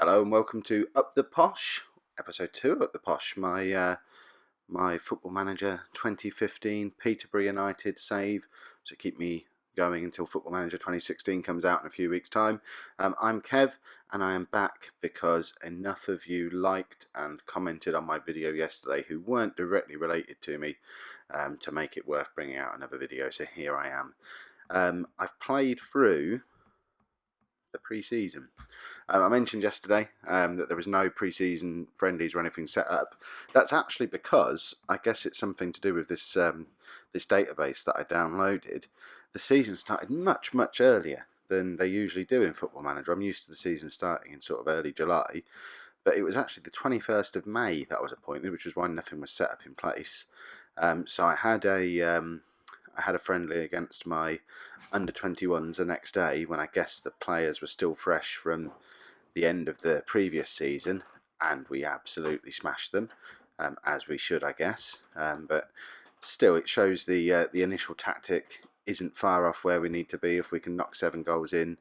Hello and welcome to Up the Posh, episode 2 of Up the Posh, my Football Manager 2015 Peterborough United save to keep me going until Football Manager 2016 comes out in a few weeks' time. I'm Kev and I am back because enough of you liked and commented on my video yesterday who weren't directly related to me to make it worth bringing out another video, so here I am. I've played through the pre-season. I mentioned yesterday that there was no pre-season friendlies or anything set up. That's actually because, I guess it's something to do with this this database that I downloaded. The season started much earlier than they usually do in Football Manager. I'm used to the season starting in sort of early July, but it was actually the 21st of May that I was appointed, which was why nothing was set up in place. So I had a friendly against my under-21s the next day when I guess the players were still fresh from the end of the previous season, and we absolutely smashed them, as we should, I guess. But still, it shows the initial tactic isn't far off where we need to be if we can knock 7 goals in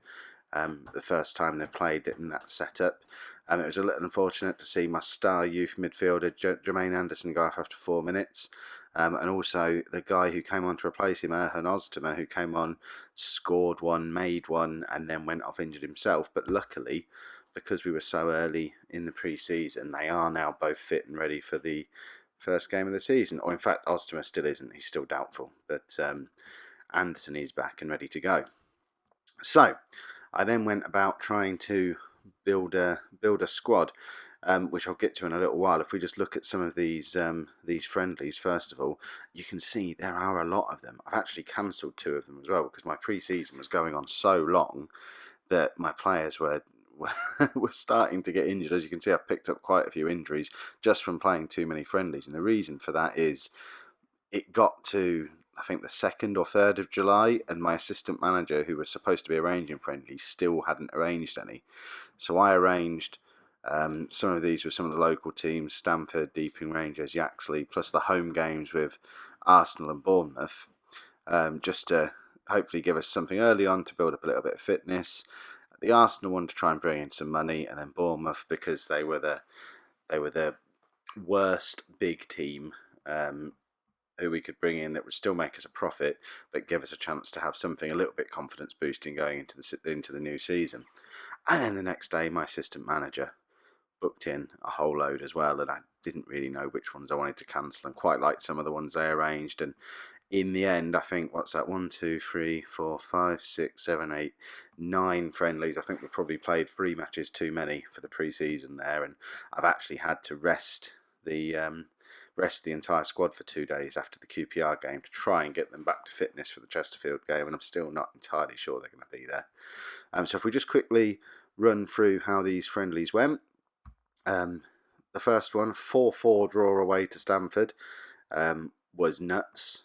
the first time they've played it in that setup. It was a little unfortunate to see my star youth midfielder Jermaine Anderson go off after 4 minutes. And also the guy who came on to replace him, Erhan Oztema, who came on, scored one, made one, and then went off injured himself. But luckily, because we were so early in the pre-season, they are now both fit and ready for the first game of the season. Or in fact, Oztema still isn't. He's still doubtful. But Anderson is back and ready to go. So I then went about trying to build a squad. Which I'll get to in a little while. If we just look at some of these friendlies, first of all, you can see there are a lot of them. I've actually cancelled 2 of them as well because my pre-season was going on so long that my players were starting to get injured. As you can see, I've picked up quite a few injuries just from playing too many friendlies, and the reason for that is it got to, I think, the 2nd or 3rd of July, and my assistant manager, who was supposed to be arranging friendlies, still hadn't arranged any. So I arranged some of these with some of the local teams, Stamford, Deeping Rangers, Yaxley, plus the home games with Arsenal and Bournemouth, just to hopefully give us something early on to build up a little bit of fitness. The Arsenal one to try and bring in some money, and then Bournemouth because they were the worst big team who we could bring in that would still make us a profit, but give us a chance to have something a little bit confidence boosting going into the new season. And then the next day, my assistant manager booked in a whole load as well, and I didn't really know which ones I wanted to cancel, and quite liked some of the ones they arranged. And in the end, I think, what's that, 1, 2, 3, 4, 5, 6, 7, 8, 9 friendlies. I think we probably played 3 matches too many for the pre-season there, and I've actually had to rest the entire squad for 2 days after the QPR game to try and get them back to fitness for the Chesterfield game, and I'm still not entirely sure they're going to be there. So if we just quickly run through how these friendlies went. The first one, 4-4 draw away to Stamford, was nuts.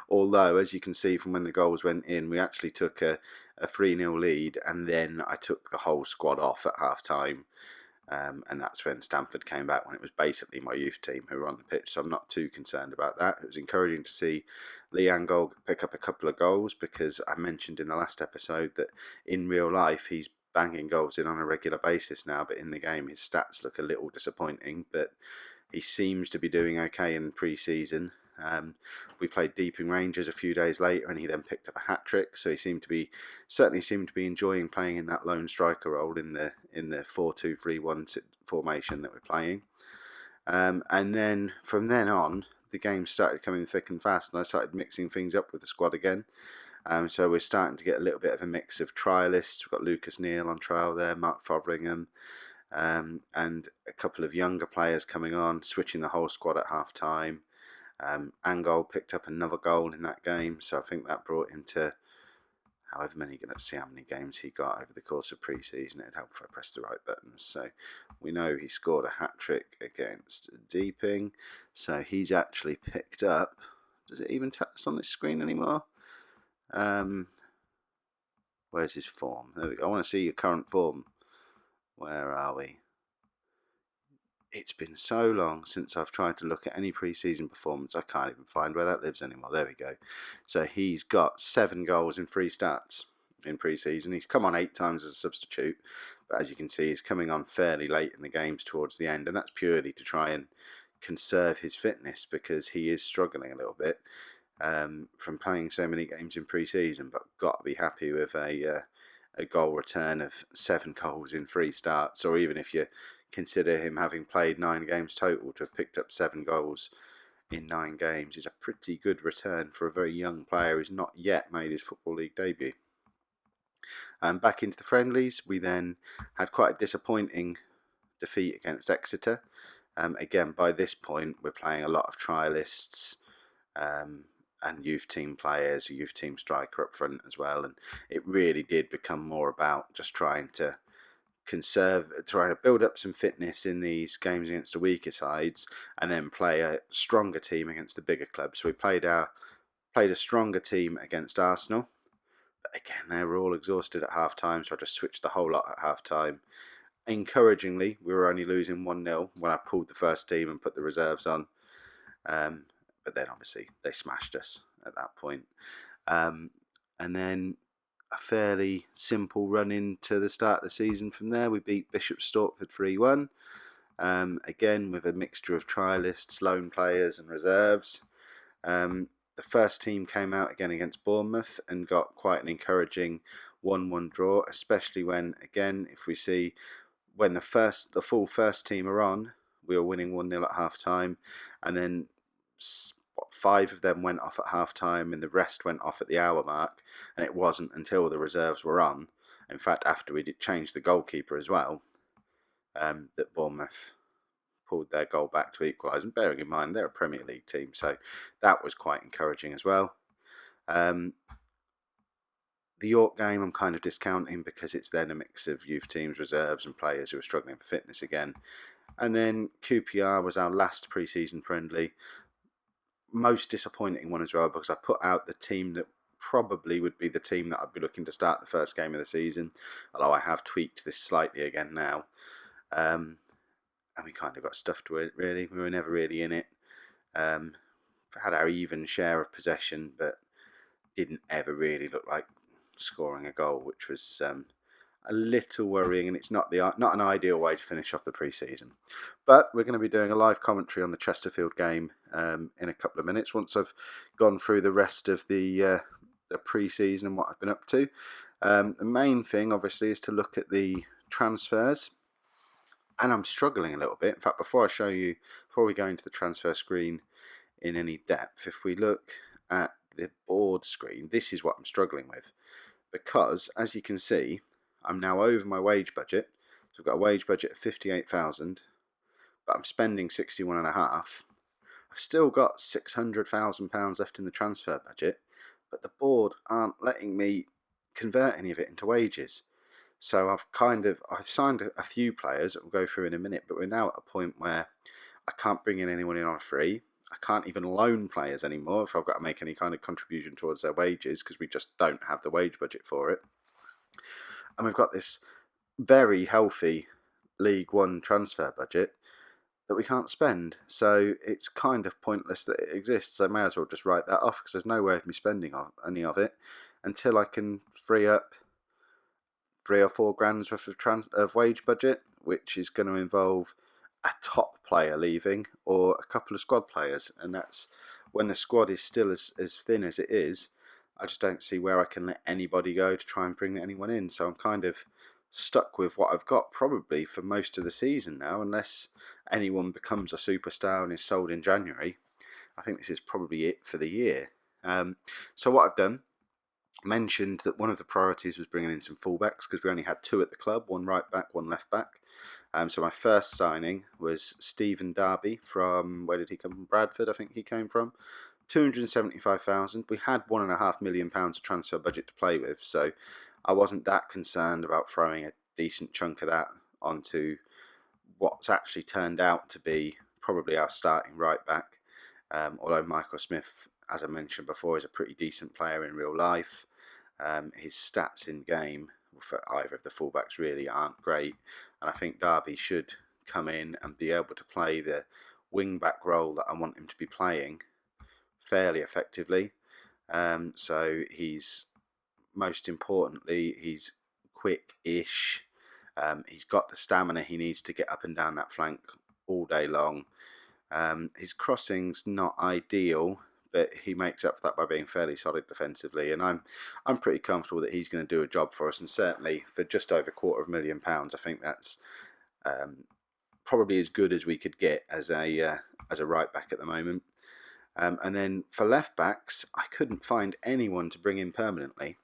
Although, as you can see from when the goals went in, we actually took a 3-0 lead, and then I took the whole squad off at half-time. And that's when Stamford came back, when it was basically my youth team who were on the pitch, so I'm not too concerned about that. It was encouraging to see Lee Angol pick up a couple of goals, because I mentioned in the last episode that in real life he's banging goals in on a regular basis now, but in the game his stats look a little disappointing, but he seems to be doing okay in pre-season. We played Deeping Rangers a few days later, and he then picked up a hat-trick, so he certainly seemed to be enjoying playing in that lone striker role in the 4-2-3-1 formation that we're playing. And then from then on, the game started coming thick and fast, and I started mixing things up with the squad again. So we're starting to get a little bit of a mix of trialists. We've got Lucas Neal on trial there, Mark Fotheringham, and a couple of younger players coming on, switching the whole squad at half-time. Angol picked up another goal in that game, so I think that brought him to however many, let's see how many games he got over the course of pre-season. It'd help if I pressed the right buttons. So we know he scored a hat-trick against Deeping, so he's actually picked up, does it even tell us on this screen anymore? Where's his form? There we go. I want to see your current form. Where are we? It's been so long since I've tried to look at any pre-season performance, I can't even find where that lives anymore. There we go. So he's got 7 goals in 3 starts in pre-season. He's come on 8 times as a substitute, but as you can see, he's coming on fairly late in the games towards the end, and that's purely to try and conserve his fitness, because he is struggling a little bit from playing so many games in pre-season. But got to be happy with a goal return of 7 goals in 3 starts, or even if you consider him having played 9 games total, to have picked up 7 goals in 9 games is a pretty good return for a very young player who's not yet made his Football League debut. Back into the friendlies, we then had quite a disappointing defeat against Exeter. Again, by this point, we're playing a lot of trialists and youth team players, a youth team striker up front as well, and it really did become more about just trying to build up some fitness in these games against the weaker sides, and then play a stronger team against the bigger clubs. So we played a stronger team against Arsenal. But again, they were all exhausted at half time, so I just switched the whole lot at half time. Encouragingly, we were only losing 1-0 when I pulled the first team and put the reserves on. But then obviously they smashed us at that point. And then a fairly simple run into the start of the season from there. We beat Bishop Stortford 3-1. Again, with a mixture of trialists, loan players and reserves. The first team came out again against Bournemouth and got quite an encouraging 1-1 draw, especially when, again, if we see when the full first team are on, we were winning 1-0 at half time, and then 5 of them went off at half time and the rest went off at the hour mark, and it wasn't until the reserves were on, in fact after we did change the goalkeeper as well, that Bournemouth pulled their goal back to equalise. And bearing in mind they're a Premier League team, so that was quite encouraging as well. The York game I'm kind of discounting because it's then a mix of youth teams, reserves and players who are struggling for fitness again. And then QPR was our last pre-season friendly. Most disappointing one as well, because I put out the team that probably would be the team that I'd be looking to start the first game of the season, although I have tweaked this slightly again now. And we kind of got stuffed with it, really. We were never really in it. Had our even share of possession, but didn't ever really look like scoring a goal, which was a little worrying, and it's not an ideal way to finish off the pre-season. But we're going to be doing a live commentary on the Chesterfield game in a couple of minutes, once I've gone through the rest of the pre-season and what I've been up to. The main thing, obviously, is to look at the transfers. And I'm struggling a little bit. In fact, before we go into the transfer screen in any depth, if we look at the board screen, this is what I'm struggling with. Because, as you can see, I'm now over my wage budget. So I've got a wage budget of 58,000, but I'm spending 61.5. I've still got £600,000 left in the transfer budget, but the board aren't letting me convert any of it into wages. So I've signed a few players that we'll go through in a minute, but we're now at a point where I can't bring in anyone in on a free. I can't even loan players anymore if I've got to make any kind of contribution towards their wages, because we just don't have the wage budget for it. And we've got this very healthy League One transfer budget that we can't spend. So it's kind of pointless that it exists. I may as well just write that off, because there's no way of me spending any of it until I can free up 3 or 4 grand's worth of wage budget, which is going to involve a top player leaving or a couple of squad players. And that's when the squad is still as thin as it is. I just don't see where I can let anybody go to try and bring anyone in. So I'm kind of stuck with what I've got probably for most of the season now, unless anyone becomes a superstar and is sold in January. I think this is probably it for the year. So what I've done, mentioned that one of the priorities was bringing in some fullbacks, because we only had 2 at the club, 1 right back, 1 left back. So my first signing was Stephen Darby from, where did he come from? Bradford, I think he came from. 275,000. We had £1.5 million of transfer budget to play with, so I wasn't that concerned about throwing a decent chunk of that onto what's actually turned out to be probably our starting right back. Although Michael Smith, as I mentioned before, is a pretty decent player in real life. His stats in game for either of the fullbacks really aren't great, and I think Darby should come in and be able to play the wing back role that I want him to be playing fairly effectively. So he's, most importantly, he's quick-ish, He's got the stamina he needs to get up and down that flank all day long. His crossing's not ideal, but he makes up for that by being fairly solid defensively, and I'm pretty comfortable that he's going to do a job for us, and certainly for just over £250,000, I think that's probably as good as we could get as a right back at the moment. And then for left backs, I couldn't find anyone to bring in permanently.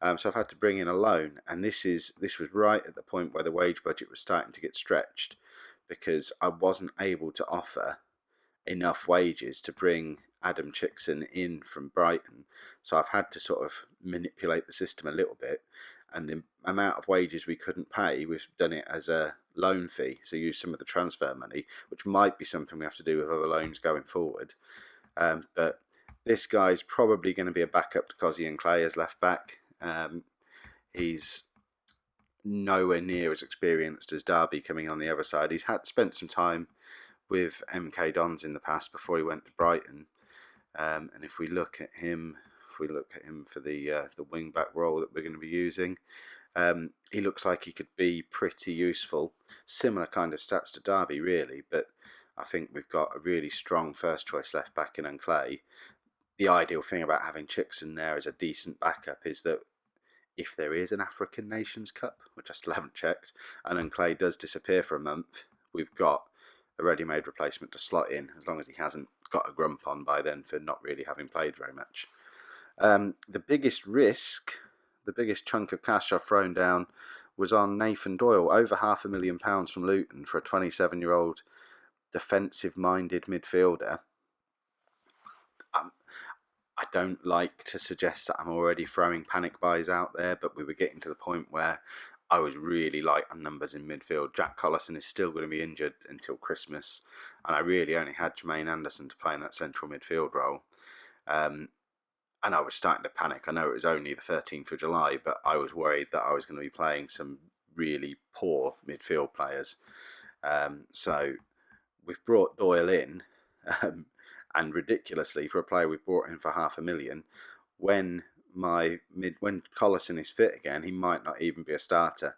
So I've had to bring in a loan, and this was right at the point where the wage budget was starting to get stretched, because I wasn't able to offer enough wages to bring Adam Chickson in from Brighton. So I've had to sort of manipulate the system a little bit, and the amount of wages we couldn't pay, we've done it as a loan fee, so use some of the transfer money, which might be something we have to do with other loans going forward. But this guy's probably going to be a backup to Cozzy and Clay as left back. He's nowhere near as experienced as Derby coming on the other side. He's spent some time with MK Dons in the past before he went to Brighton. And if we look at him for the wing back role that we're going to be using, he looks like he could be pretty useful. Similar kind of stats to Derby, really, but I think we've got a really strong first choice left back in Clay. The ideal thing about having Chickson there as a decent backup is that if there is an African Nations Cup, which I still haven't checked, and Clay does disappear for a month, we've got a ready-made replacement to slot in, as long as he hasn't got a grump on by then for not really having played very much. The biggest risk, the biggest chunk of cash I've thrown down was on Nathan Doyle, over £500,000 from Luton for a 27-year-old defensive-minded midfielder. I don't like to suggest that I'm already throwing panic buys out there, but we were getting to the point where I was really light on numbers in midfield. Jack Collison is still going to be injured until Christmas, and I really only had Jermaine Anderson to play in that central midfield role. And I was starting to panic. I know it was only the 13th of July, but I was worried that I was going to be playing some really poor midfield players. So we've brought Doyle in, and ridiculously, for a player we've brought in for £500,000, when Collison is fit again, he might not even be a starter,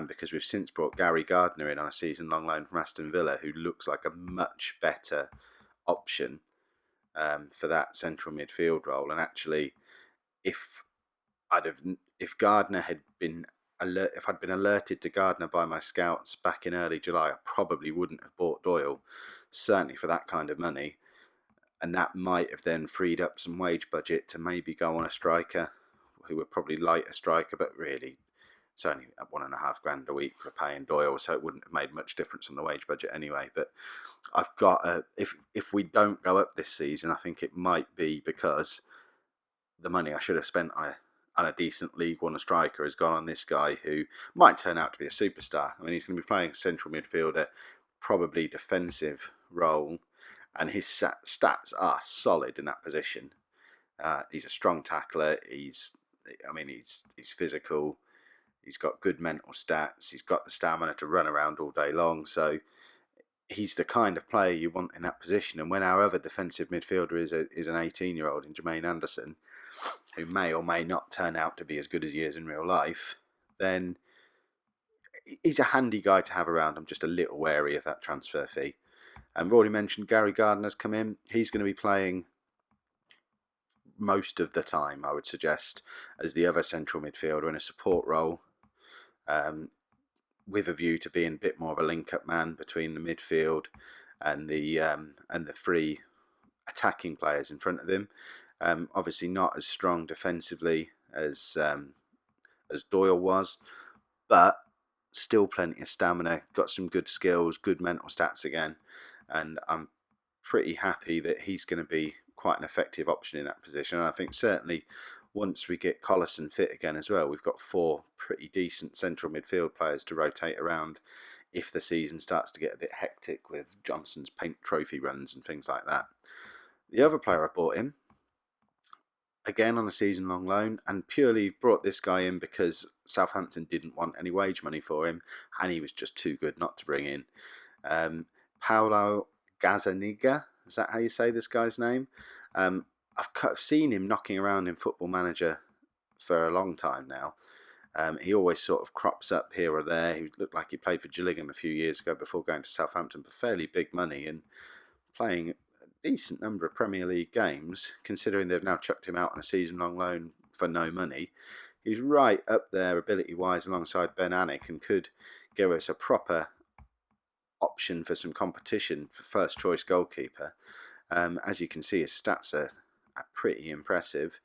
because we've since brought Gary Gardner in on a season-long loan from Aston Villa, who looks like a much better option for that central midfield role. And actually, if Gardner had been if I'd been alerted to Gardner by my scouts back in early July, I probably wouldn't have bought Doyle, certainly for that kind of money. And that might have then freed up some wage budget to maybe go on a striker, who would probably like a striker, but really it's only at £1.5 a week for paying Doyle, so it wouldn't have made much difference on the wage budget anyway. But I've got if we don't go up this season, I think it might be because the money I should have spent on a decent League One striker has gone on this guy who might turn out to be a superstar. I mean, he's going to be playing central midfielder, probably defensive role, and his stats are solid in that position. He's a strong tackler. He's physical. He's got good mental stats. He's got the stamina to run around all day long. So he's the kind of player you want in that position. And when our other defensive midfielder is an 18-year-old in Jermaine Anderson, who may or may not turn out to be as good as he is in real life, then he's a handy guy to have around. I'm just a little wary of that transfer fee. And we've already mentioned Gary Gardner's come in. He's going to be playing most of the time, I would suggest, as the other central midfielder in a support role, with a view to being a bit more of a link-up man between the midfield and the three attacking players in front of him. Obviously not as strong defensively as Doyle was, but still plenty of stamina, got some good skills, good mental stats again, and I'm pretty happy that he's going to be quite an effective option in that position. And I think certainly once we get Collison fit again as well, we've got 4 pretty decent central midfield players to rotate around if the season starts to get a bit hectic with Johnson's paint trophy runs and things like that. The other player I bought in, again on a season-long loan, and purely brought this guy in because Southampton didn't want any wage money for him, and he was just too good not to bring in. Paulo Gazzaniga, is that how you say this guy's name? I've seen him knocking around in Football Manager for a long time now, He always sort of crops up here or there. He looked like he played for Gillingham a few years ago before going to Southampton for fairly big money and playing a decent number of Premier League games, considering they've now chucked him out on a season-long loan for no money. He's right up there ability-wise alongside Ben Anick and could give us a proper option for some competition for first-choice goalkeeper. As you can see, his stats are pretty impressive.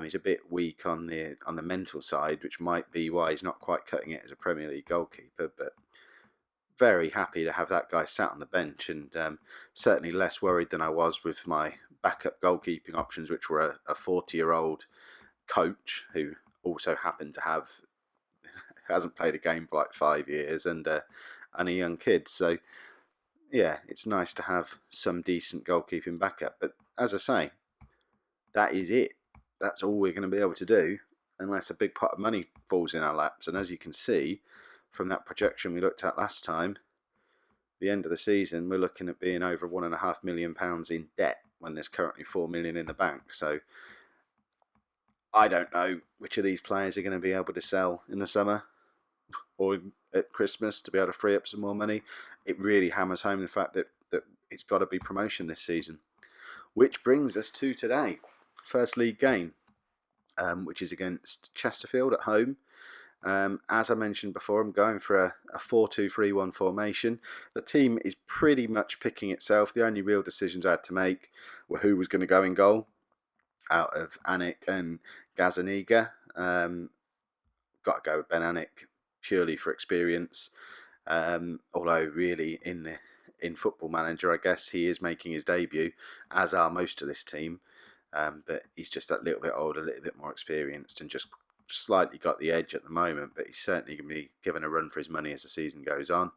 He's a bit weak on the mental side, which might be why he's not quite cutting it as a Premier League goalkeeper, but very happy to have that guy sat on the bench, and certainly less worried than I was with my backup goalkeeping options, which were a 40-year-old coach who also happened to have hasn't played a game for like 5 years, and a young kid. So yeah, it's nice to have some decent goalkeeping backup. But as I say, that is it. That's all we're going to be able to do unless a big pot of money falls in our laps. And as you can see from that projection we looked at last time, the end of the season we're looking at being over £1.5 million in debt when there's currently £4 million in the bank. So I don't know which of these players are going to be able to sell in the summer or at Christmas to be able to free up some more money. It really hammers home the fact that it's got to be promotion this season. Which brings us to today. First league game, which is against Chesterfield at home. As I mentioned before, I'm going for a 4-2-3-1 formation. The team is pretty much picking itself. The only real decisions I had to make were who was going to go in goal out of Anick and Gazaniga. Got to go with Ben Anick purely for experience. Although really in Football Manager, I guess he is making his debut, as are most of this team. But he's just that little bit older, a little bit more experienced, and just slightly got the edge at the moment. But he's certainly going to be given a run for his money as the season goes on.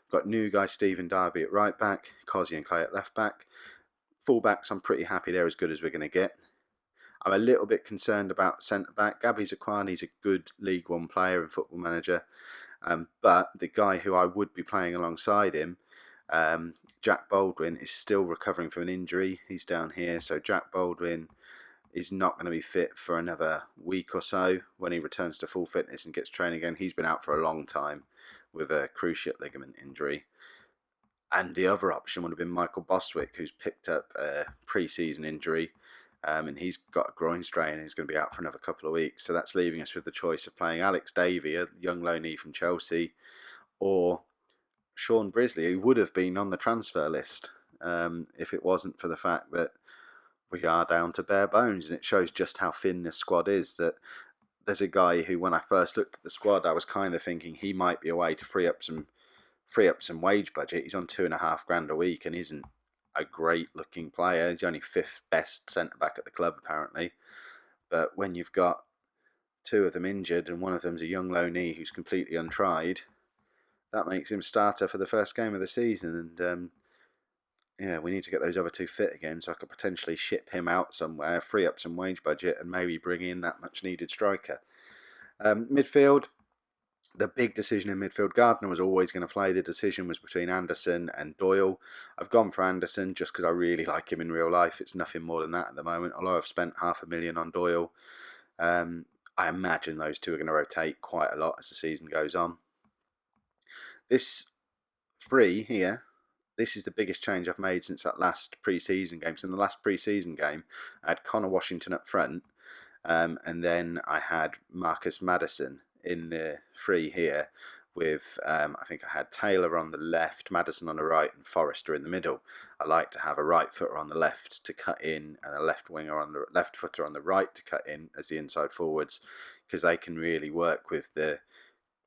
Got new guy Stephen Darby at right back, Cosy and Clay at left back. Full-backs, I'm pretty happy they're as good as we're going to get. I'm a little bit concerned about centre-back. Gabby Zaquani's a good League One player in Football Manager. But the guy who I would be playing alongside him, Jack Baldwin, is still recovering from an injury. He's down here, so Jack Baldwin is not going to be fit for another week or so when he returns to full fitness and gets training again. He's been out for a long time with a cruciate ligament injury. And the other option would have been Michael Bostwick, who's picked up a pre-season injury. And he's got a groin strain and he's going to be out for another couple of weeks. So that's leaving us with the choice of playing Alex Davey, a young loanee from Chelsea, or Sean Brisley, who would have been on the transfer list if it wasn't for the fact that we are down to bare bones. And it shows just how thin this squad is, that there's a guy who, when I first looked at the squad, I was kind of thinking he might be a way to free up some wage budget. He's on £2,500 a week and isn't a great looking player. He's only 5th best centre back at the club apparently. But when you've got two of them injured and one of them's a young loanee who's completely untried, that makes him starter for the first game of the season. And yeah, we need to get those other two fit again, so I could potentially ship him out somewhere, free up some wage budget, and maybe bring in that much needed striker. Midfield. The big decision in midfield, Gardner was always going to play. The decision was between Anderson and Doyle. I've gone for Anderson just because I really like him in real life. It's nothing more than that at the moment, although I've spent £500,000 on Doyle. I imagine those two are going to rotate quite a lot as the season goes on. This free here, this is the biggest change I've made since that last pre-season game. So in the last pre-season game, I had Connor Washington up front, and then I had Marcus Maddison in the free here with, I think I had Taylor on the left, Maddison on the right, and Forrester in the middle. I like to have a right footer on the left to cut in and a left footer on the right to cut in as the inside forwards, because they can really work with the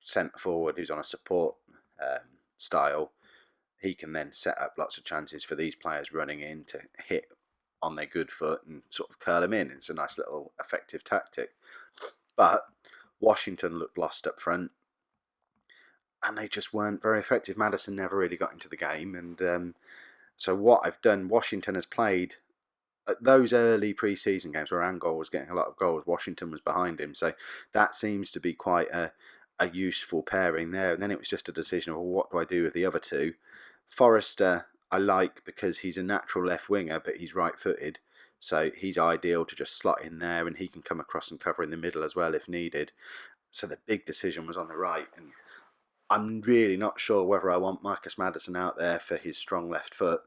centre forward who's on a support style. He can then set up lots of chances for these players running in to hit on their good foot and sort of curl them in. It's a nice little effective tactic. But Washington looked lost up front, and they just weren't very effective. Maddison never really got into the game, and so what I've done, Washington has played at those early pre-season games where Angol was getting a lot of goals. Washington was behind him, so that seems to be quite a useful pairing there. And then it was just a decision of, well, what do I do with the other two? Forrester I like because he's a natural left winger, but he's right-footed, So he's ideal to just slot in there, and he can come across and cover in the middle as well if needed. So the big decision was on the right, and I'm really not sure whether I want Marcus Maddison out there for his strong left foot.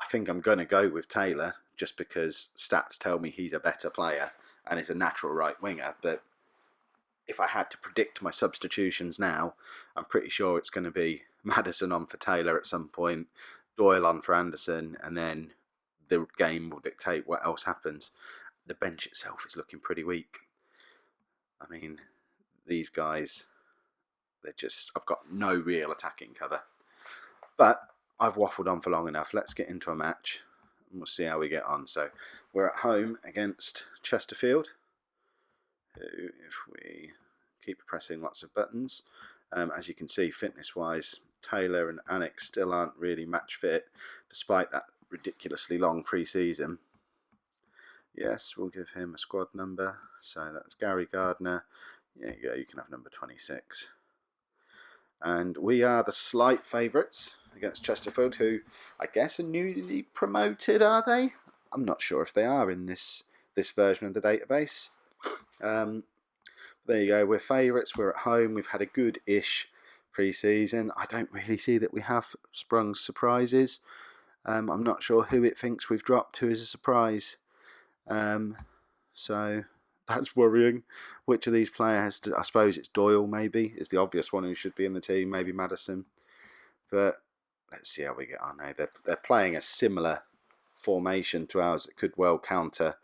I think I'm going to go with Taylor just because stats tell me he's a better player and is a natural right winger. But if I had to predict my substitutions now, I'm pretty sure it's going to be Maddison on for Taylor at some point, Doyle on for Anderson, and then the game will dictate what else happens. The bench itself is looking pretty weak. I mean, these guys, I've got no real attacking cover. But I've waffled on for long enough. Let's get into a match and we'll see how we get on. So we're at home against Chesterfield, who, if we keep pressing lots of buttons, as you can see, fitness-wise, Taylor and Annex still aren't really match fit, despite that ridiculously long pre-season. Yes, we'll give him a squad number. So that's Gary Gardner. There you go, you can have number 26. And we are the slight favourites against Chesterfield, who I guess are newly promoted, are they? I'm not sure if they are in this version of the database. There you go, we're favourites, we're at home, we've had a good-ish pre-season. I don't really see that we have sprung surprises. I'm not sure who it thinks we've dropped, who is a surprise. So that's worrying. Which of these players, I suppose it's Doyle maybe, is the obvious one who should be in the team, maybe Maddison. But let's see how we get on now. They're playing a similar formation to ours that could well counter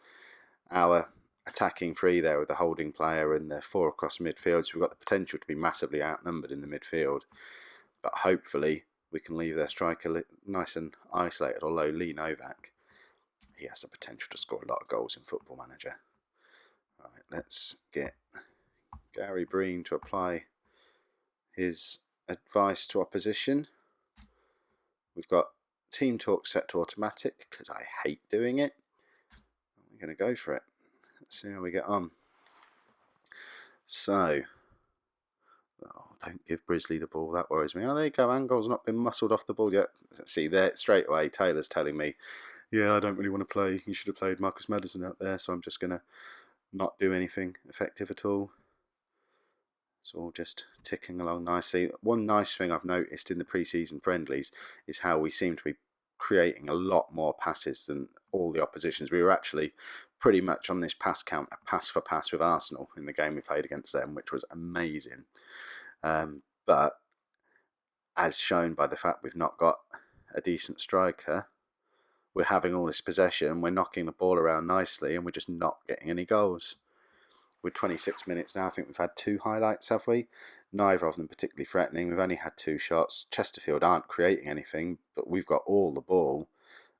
our attacking three there with the holding player and the 4 across midfield. So we've got the potential to be massively outnumbered in the midfield. But hopefully we can leave their striker nice and isolated, although Lee Novak, he has the potential to score a lot of goals in Football Manager. Right, let's get Gary Breen to apply his advice to opposition. We've got Team Talk set to automatic because I hate doing it. We're going to go for it. Let's see how we get on. So, don't give Brisley the ball, that worries me. Oh, there you go, Angol's not been muscled off the ball yet. See there, straight away, Taylor's telling me, yeah, I don't really want to play. You should have played Marcus Maddison out there, so I'm just going to not do anything effective at all. It's all just ticking along nicely. One nice thing I've noticed in the pre-season friendlies is how we seem to be creating a lot more passes than all the oppositions. We were actually pretty much on this pass count, a pass for pass with Arsenal in the game we played against them, which was amazing. But as shown by the fact we've not got a decent striker, we're having all this possession, we're knocking the ball around nicely, and we're just not getting any goals. With 26 minutes now, I think we've had 2 highlights, have we? Neither of them particularly threatening. We've only had 2 shots. Chesterfield aren't creating anything, but we've got all the ball,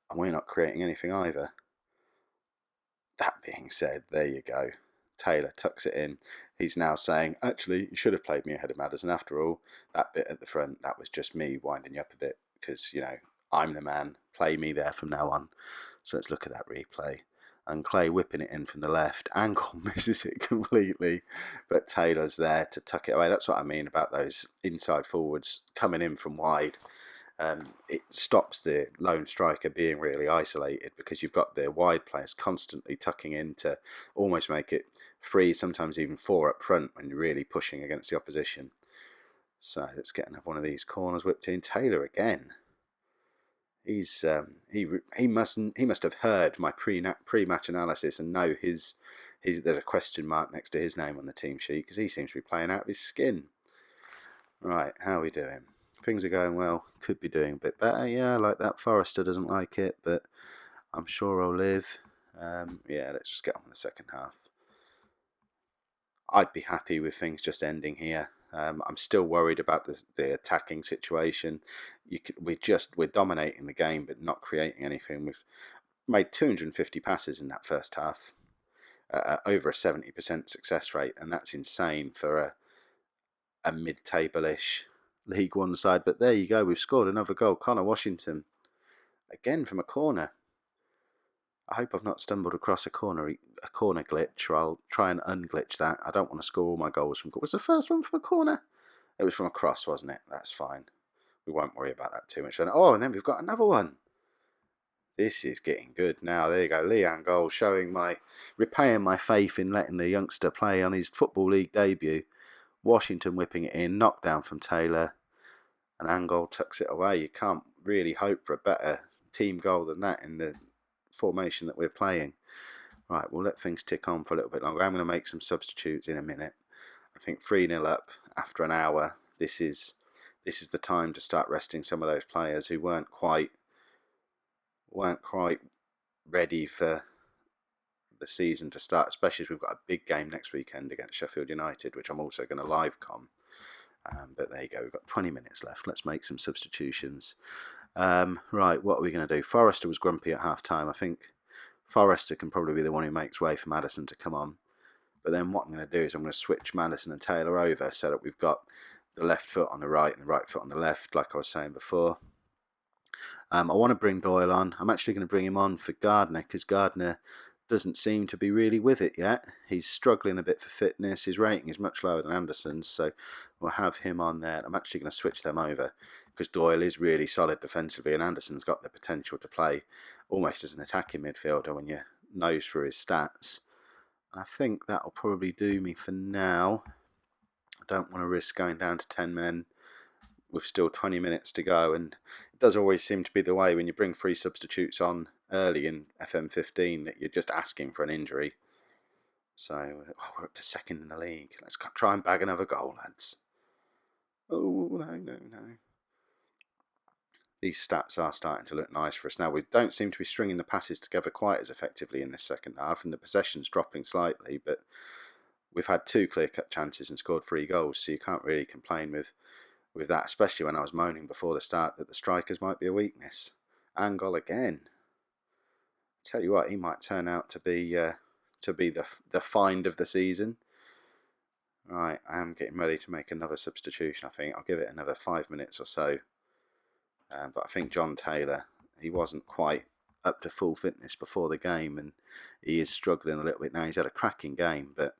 and we're not creating anything either. That being said, there you go. Taylor tucks it in. He's now saying, actually, you should have played me ahead of Maddison after all. That bit at the front, that was just me winding you up a bit, because, you know, I'm the man. Play me there from now on. So let's look at that replay. And Clay whipping it in from the left. Angle misses it completely, but Taylor's there to tuck it away. That's what I mean about those inside forwards coming in from wide. It stops the lone striker being really isolated because you've got the wide players constantly tucking in to almost make it 3, sometimes even 4 up front when you're really pushing against the opposition. So let's get another one of these corners whipped in. Taylor again. He's he must have heard my pre-match analysis and know his there's a question mark next to his name on the team sheet because he seems to be playing out of his skin. Right, how are we doing? Things are going well. Could be doing a bit better. Yeah, like that. Forrester doesn't like it, but I'm sure I'll live. Yeah, let's just get on with the second half. I'd be happy with things just ending here. I'm still worried about the attacking situation. We're dominating the game, but not creating anything. We've made 250 passes in that first half, over a 70% success rate, and that's insane for a mid-table-ish League One side. But there you go, we've scored another goal. Connor Washington, again from a corner. I hope I've not stumbled across a corner glitch, or I'll try and unglitch that. I don't want to score all my goals from... Was the first one from a corner? It was from a cross, wasn't it? That's fine. We won't worry about that too much. Oh, and then we've got another one. This is getting good now. There you go. Leanne goal, repaying my faith in letting the youngster play on his Football League debut. Washington whipping it in, knockdown from Taylor, and Angol tucks it away. You can't really hope for a better team goal than that in the formation that we're playing. Right, we'll let things tick on for a little bit longer. I'm going to make some substitutes in a minute. I think 3-0 up after an hour. This is the time to start resting some of those players who weren't quite ready for the season to start, especially as we've got a big game next weekend against Sheffield United, which I'm also going to live com. But there you go, we've got 20 minutes left. Let's make some substitutions. Right, what are we going to do? Forrester was grumpy at half time. I think Forrester can probably be the one who makes way for Maddison to come on. But then what I'm going to do is I'm going to switch Maddison and Taylor over so that we've got the left foot on the right and the right foot on the left, like I was saying before. I want to bring Doyle on. I'm actually going to bring him on for Gardner, because Gardner doesn't seem to be really with it yet. He's struggling a bit for fitness. His rating is much lower than Anderson's, so we'll have him on there. I'm actually going to switch them over because Doyle is really solid defensively and Anderson's got the potential to play almost as an attacking midfielder when you nose through his stats. I think that'll probably do me for now. I don't want to risk going down to 10 men with still 20 minutes to go, and it does always seem to be the way when you bring 3 substitutes on early in FM15 that you're just asking for an injury. So we're up to second in the league. Let's try and bag another goal, lads. Oh, no. These stats are starting to look nice for us now. We don't seem to be stringing the passes together quite as effectively in this second half, and the possession's dropping slightly, but we've had 2 clear-cut chances and scored 3 goals, so you can't really complain with that, especially when I was moaning before the start that the strikers might be a weakness. Angol again. Tell you what, he might turn out to be the find of the season. Right, I am getting ready to make another substitution. I think I'll give it another 5 minutes or so. But I think John Taylor, he wasn't quite up to full fitness before the game, and he is struggling a little bit now. He's had a cracking game, but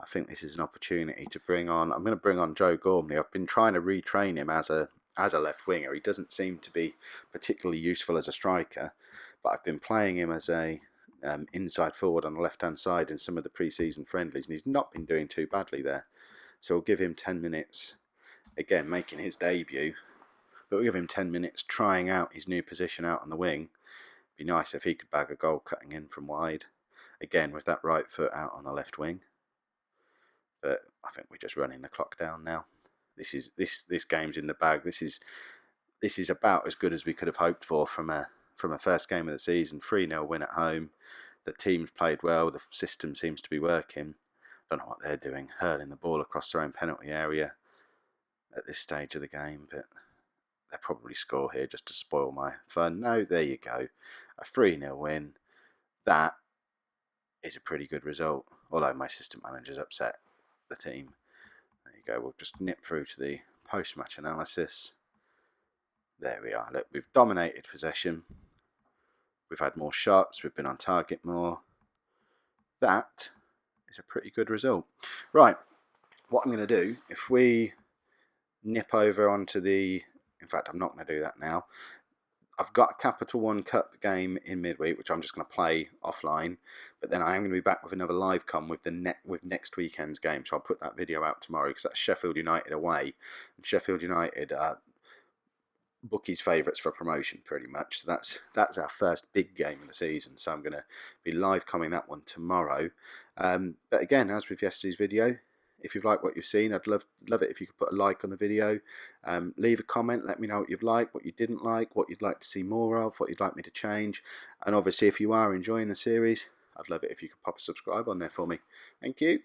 I think this is an opportunity to bring on. I'm going to bring on Joe Gormley. I've been trying to retrain him as a left winger. He doesn't seem to be particularly useful as a striker, but I've been playing him as a inside forward on the left hand side in some of the pre-season friendlies, and he's not been doing too badly there. So we'll give him 10 minutes, again making his debut, but we'll give him 10 minutes trying out his new position out on the wing. Be nice if he could bag a goal cutting in from wide, again with that right foot out on the left wing. But I think we're just running the clock down now. This game's in the bag. This is about as good as we could have hoped for from a first game of the season. 3-0 win at home. The team's played well. The system seems to be working. Don't know what they're doing, hurling the ball across their own penalty area at this stage of the game, but they'll probably score here just to spoil my fun. No, there you go. A 3-0 win. That is a pretty good result, although my assistant manager's upset the team. There you go. We'll just nip through to the post-match analysis. There we are. Look, we've dominated possession. We've had more shots. We've been on target more. That is a pretty good result. Right, what I'm going to do, if we nip over onto the... In fact, I'm not going to do that now. I've got a Capital One Cup game in midweek, which I'm just going to play offline. But then I am going to be back with another live com with next weekend's game. So I'll put that video out tomorrow because that's Sheffield United away. And Sheffield United are bookies' favourites for promotion, pretty much. So that's our first big game of the season. So I'm going to be live comming that one tomorrow. But again, as with yesterday's video, if you've liked what you've seen, I'd love it if you could put a like on the video. Leave a comment, let me know what you've liked, what you didn't like, what you'd like to see more of, what you'd like me to change. And obviously, if you are enjoying the series, I'd love it if you could pop a subscribe on there for me. Thank you.